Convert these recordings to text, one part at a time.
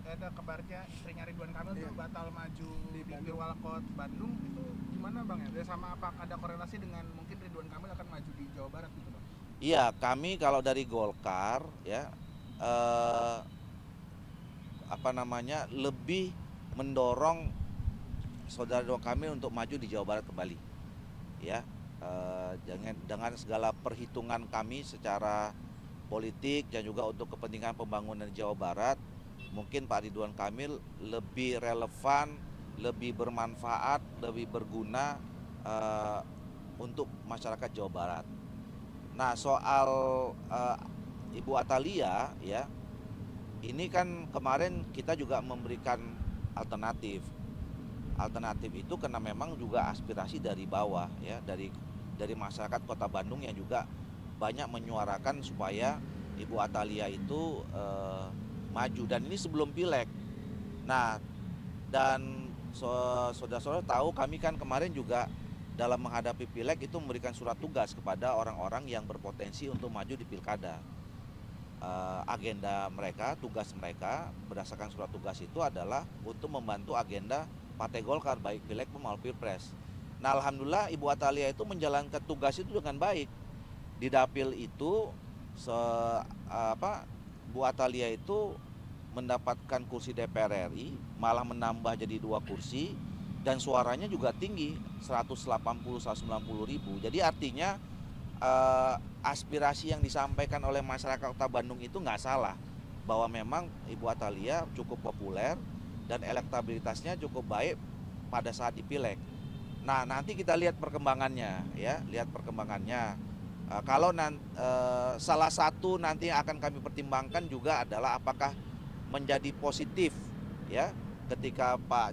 ada kabarnya istrinya Ridwan Kamil tuh batal maju di Pilwalkot Bandung, itu gimana Bang ya? Dan sama apa ada korelasi dengan mungkin Ridwan Kamil akan maju di Jawa Barat gitu Bang? Iya, kami kalau dari Golkar ya eh, apa namanya lebih mendorong saudara Ridwan Kamil untuk maju di Jawa Barat kembali. Ya, dengan segala perhitungan kami secara politik dan juga untuk kepentingan pembangunan Jawa Barat, mungkin Pak Ridwan Kamil lebih relevan, lebih bermanfaat, lebih berguna untuk masyarakat Jawa Barat. Nah, soal Ibu Atalia ya, ini kan kemarin kita juga memberikan alternatif. Alternatif itu karena memang juga aspirasi dari bawah ya, dari masyarakat Kota Bandung yang juga banyak menyuarakan supaya Ibu Atalia itu maju, dan ini sebelum pileg. Nah, dan saudara-saudara tahu kami kan kemarin juga dalam menghadapi pileg itu memberikan surat tugas kepada orang-orang yang berpotensi untuk maju di pilkada. Agenda mereka, tugas mereka berdasarkan surat tugas itu adalah untuk membantu agenda Partai Golkar baik pileg maupun pilpres. Nah, alhamdulillah Ibu Atalia itu menjalankan tugas itu dengan baik. Di dapil itu Bu Atalia itu mendapatkan kursi DPR RI, malah menambah jadi 2 kursi, dan suaranya juga tinggi 180-190 ribu. Jadi artinya aspirasi yang disampaikan oleh masyarakat Kota Bandung itu nggak salah, bahwa memang Ibu Atalia cukup populer dan elektabilitasnya cukup baik pada saat dipilek. Nah, nanti kita lihat perkembangannya ya, lihat perkembangannya. Kalau salah satu nanti yang akan kami pertimbangkan juga adalah apakah menjadi positif ya ketika Pak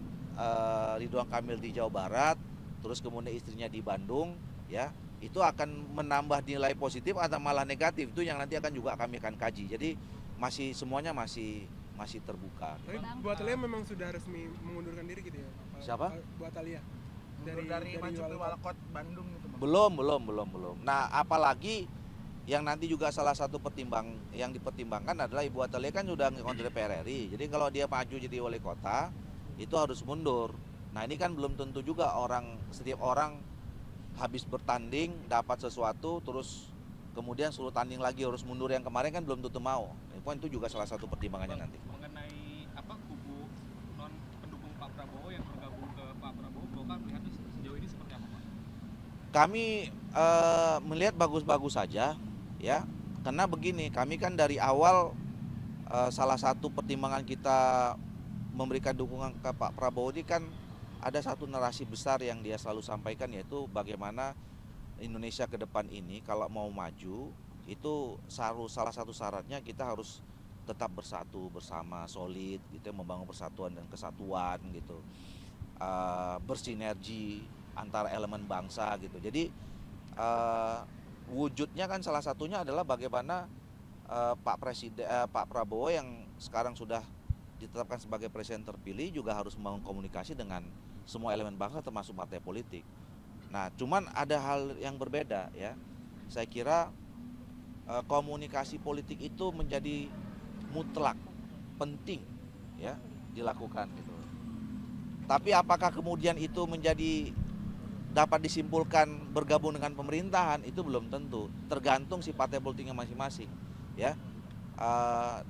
Ridwan Kamil di Jawa Barat, terus kemudian istrinya di Bandung ya, itu akan menambah nilai positif atau malah negatif, itu yang nanti kami akan kaji. Jadi semuanya masih terbuka. Tapi Bu Atalia memang sudah resmi mengundurkan diri gitu ya? Siapa? Bu Atalia. Dari maju Pilwalkot Bandung gitu Bang. Belum. Nah, apalagi yang nanti juga salah satu yang dipertimbangkan adalah Ibu Atalia kan sudah ngontrak DPR RI. Jadi kalau dia maju jadi wali kota itu harus mundur. Nah, ini kan belum tentu juga setiap orang habis bertanding dapat sesuatu terus kemudian suruh tanding lagi harus mundur, yang kemarin kan belum tentu mau. Itu juga salah satu pertimbangannya nanti. Mengenai kubu non pendukung Pak Prabowo yang bergabung ke Pak Prabowo, Golkar melihatnya sejauh ini seperti apa Pak? Kami melihat bagus-bagus saja ya, karena begini, kami kan dari awal salah satu pertimbangan kita memberikan dukungan ke Pak Prabowo ini kan ada satu narasi besar yang dia selalu sampaikan, yaitu bagaimana Indonesia ke depan ini kalau mau maju itu salah satu syaratnya kita harus tetap bersatu bersama, solid gitu, membangun persatuan dan kesatuan gitu, bersinergi antara elemen bangsa gitu. Jadi wujudnya kan salah satunya adalah bagaimana Pak Prabowo yang sekarang sudah ditetapkan sebagai presiden terpilih juga harus membangun komunikasi dengan semua elemen bangsa termasuk partai politik. Nah, cuman ada hal yang berbeda ya. Saya kira komunikasi politik itu menjadi mutlak penting ya dilakukan gitu. Tapi apakah kemudian itu dapat disimpulkan bergabung dengan pemerintahan, itu belum tentu. Tergantung si partai politiknya masing-masing ya.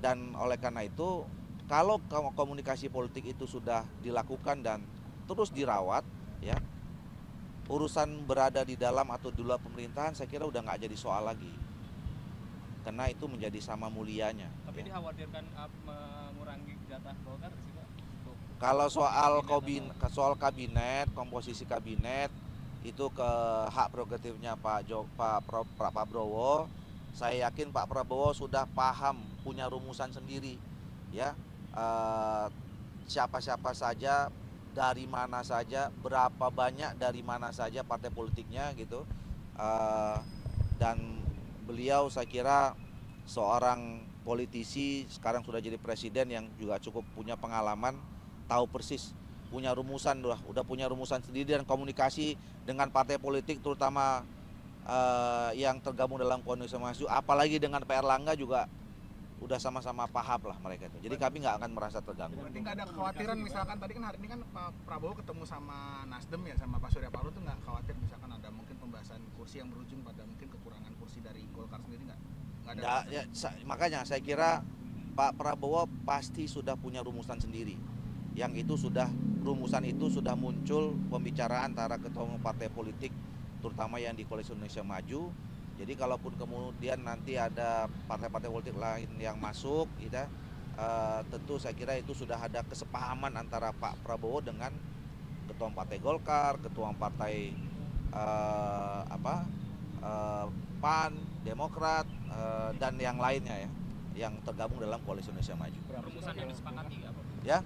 Dan oleh karena itu kalau komunikasi politik itu sudah dilakukan dan terus dirawat ya, urusan berada di dalam atau di luar pemerintahan saya kira udah nggak jadi soal lagi, karena itu menjadi sama mulianya. Tapi Ya. dikhawatirkan mengurangi jatah Golkar sih Pak? Kalau soal kabinet, komposisi kabinet itu ke hak prerogatifnya Pak Prabowo. Saya yakin Pak Prabowo sudah paham, punya rumusan sendiri ya, siapa-siapa saja, dari mana saja, berapa banyak dari mana saja partai politiknya gitu. Dan beliau saya kira seorang politisi, sekarang sudah jadi presiden yang juga cukup punya pengalaman, tahu persis, punya rumusan, udah punya rumusan sendiri, dan komunikasi dengan partai politik terutama yang tergabung dalam koalisi maju, apalagi dengan Pak Erlangga juga udah sama-sama paham lah mereka itu. Jadi kami nggak akan merasa terganggu. Berarti nggak ada kekhawatiran misalkan tadi kan hari ini kan Pak Prabowo ketemu sama Nasdem ya, sama Pak Surya Paloh tuh nggak khawatir misalkan ada mungkin pembahasan kursi yang berujung pada mungkin kekurangan kursi dari Golkar sendiri nggak ada? Nggak, ya, makanya saya kira Pak Prabowo pasti sudah punya rumusan sendiri. Yang itu rumusan itu sudah muncul pembicaraan antara ketua umum partai politik, terutama yang di Koalisi Indonesia Maju. Jadi kalaupun kemudian nanti ada partai-partai politik lain yang masuk, gitu, tentu saya kira itu sudah ada kesepahaman antara Pak Prabowo dengan ketua umum partai Golkar, ketua umum partai PAN, Demokrat, dan yang lainnya ya, yang tergabung dalam Koalisi Indonesia Maju. Rumusan yang disepakati apa? Ya,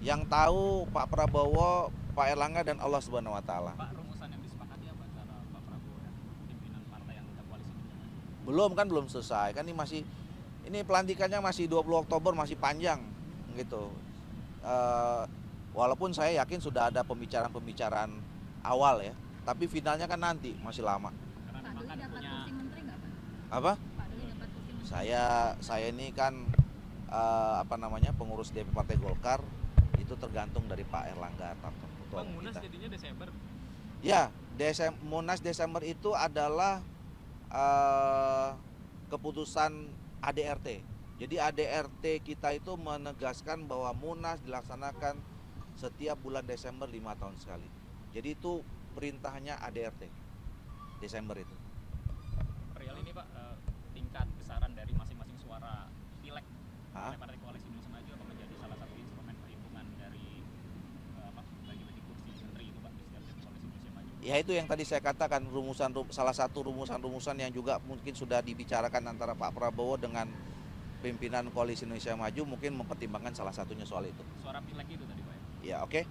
yang tahu Pak Prabowo, Pak Erlangga, dan Allah Subhanahu Wa Taala. Pak, rumusan yang disepakati apa antara Pak Prabowo dan pimpinan partai yang ada koalisi ini? Belum selesai kan, ini pelantikannya masih 20 Oktober, masih panjang gitu. Walaupun saya yakin sudah ada pembicaraan awal ya, tapi finalnya kan nanti masih lama. Karena memang kan punya Apa? Saya ini kan pengurus DP Partai Golkar, itu tergantung dari Pak Erlangga Hartarto, ketua Bang, umum Munas kita. jadinya Desember. Ya, Munas Desember itu adalah keputusan ADRT. Jadi ADRT kita itu menegaskan bahwa Munas dilaksanakan setiap bulan Desember 5 tahun sekali. Jadi itu perintahnya ADRT Desember itu. Perihal ini Pak, tingkat besaran dari masing-masing suara pileg partai koalisi Indonesia Maju akan menjadi salah satu instrumen perhitungan dari bagi-bagi kursi menteri itu Pak di setiap koalisi Indonesia Maju. Ya itu yang tadi saya katakan, salah satu rumusan yang juga mungkin sudah dibicarakan antara Pak Prabowo dengan pimpinan Koalisi Indonesia Maju, mungkin mempertimbangkan salah satunya soal itu. Suara pileg itu tadi Pak ya? Ya, oke.